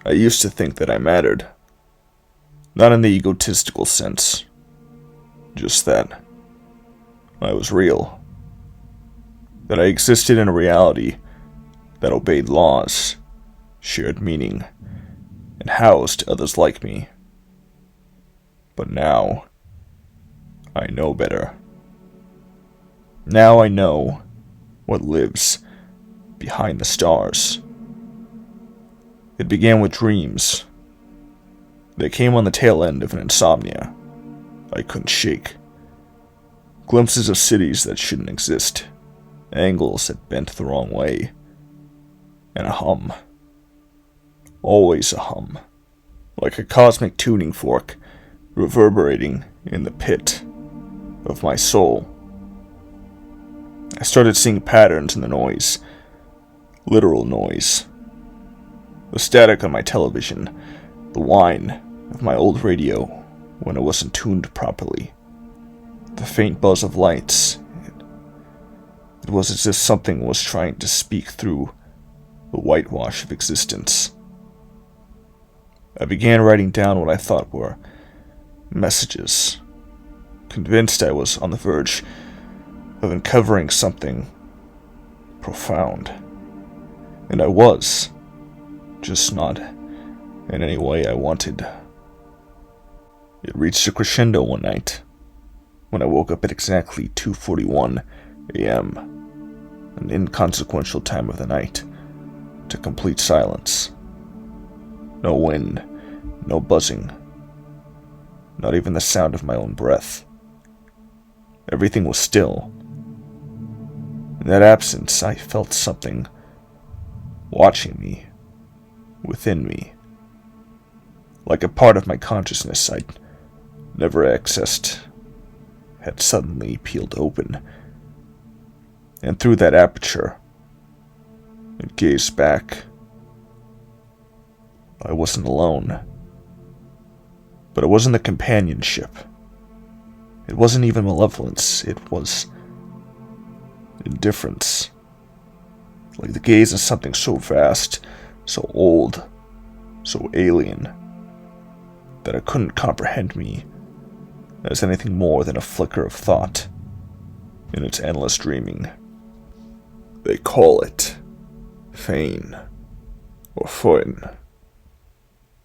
I used to think that I mattered. Not in the egotistical sense. Just that I was real. That I existed in a reality that obeyed laws, shared meaning, and housed others like me. But now, I know better. Now I know what lives behind the stars. It began with dreams. They came on the tail end of an insomnia I couldn't shake. Glimpses of cities that shouldn't exist, angles that bent the wrong way, and a hum. Always a hum, like a cosmic tuning fork reverberating in the pit of my soul. I started seeing patterns in the noise, literal noise. The static on my television, the whine of my old radio when it wasn't tuned properly, the faint buzz of lights. It was as if something was trying to speak through the whitewash of existence. I began writing down what I thought were messages, convinced I was on the verge of uncovering something profound. And I was, just not in any way I wanted. It reached a crescendo one night, when I woke up at exactly 2:41 a.m., an inconsequential time of the night, to complete silence. No wind, no buzzing, not even the sound of my own breath. Everything was still. In that absence, I felt something watching me, within me, like a part of my consciousness I'd never accessed had suddenly peeled open, and through that aperture, it gazed back. I wasn't alone, but it wasn't the companionship. It wasn't even malevolence, it was indifference. Like the gaze of something so vast, so old, so alien, that it couldn't comprehend me as anything more than a flicker of thought in its endless dreaming. They call it Fane or Foin,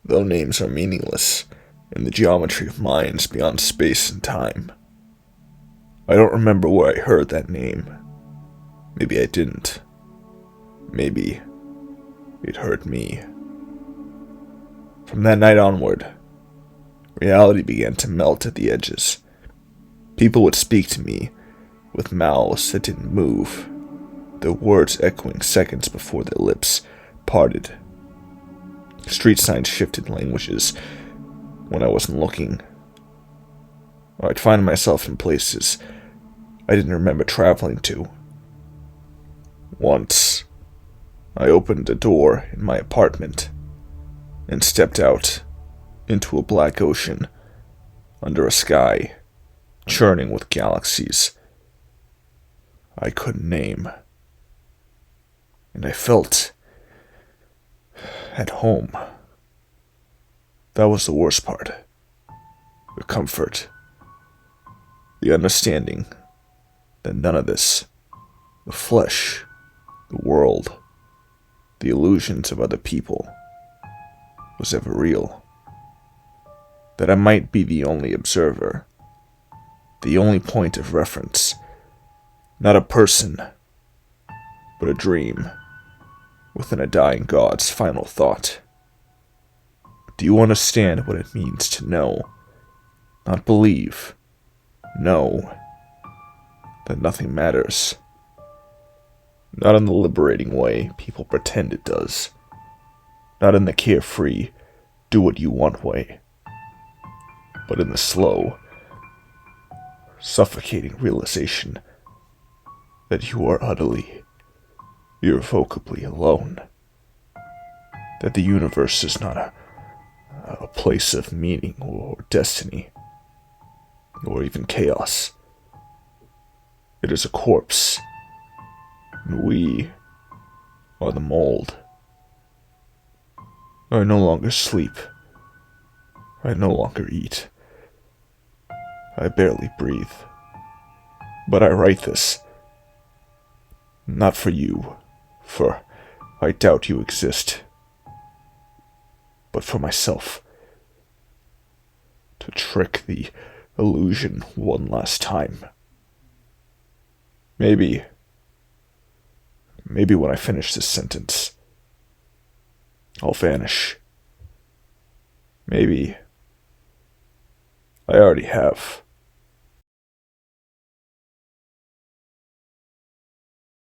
though names are meaningless in the geometry of minds beyond space and time. I don't remember where I heard that name. Maybe I didn't. Maybe it hurt me. From that night onward, reality began to melt at the edges. People would speak to me with mouths that didn't move, their words echoing seconds before their lips parted. Street signs shifted languages when I wasn't looking. Or I'd find myself in places I didn't remember traveling to. Once, I opened a door in my apartment and stepped out into a black ocean under a sky churning with galaxies I couldn't name. And I felt at home. That was the worst part. The comfort. The understanding that none of this, the flesh, the world, the illusions of other people, was ever real. That I might be the only observer, the only point of reference, not a person, but a dream within a dying god's final thought. Do you understand what it means to know, not believe, know that nothing matters? Not in the liberating way people pretend it does. Not in the carefree, do what you want way. But in the slow, suffocating realization that you are utterly, irrevocably alone. That the universe is not a place of meaning or destiny, or even chaos. It is a corpse, and we are the mold. I no longer sleep. I no longer eat. I barely breathe. But I write this. Not for you, for I doubt you exist. But for myself. To trick the illusion one last time. Maybe when I finish this sentence, I'll vanish. Maybe I already have.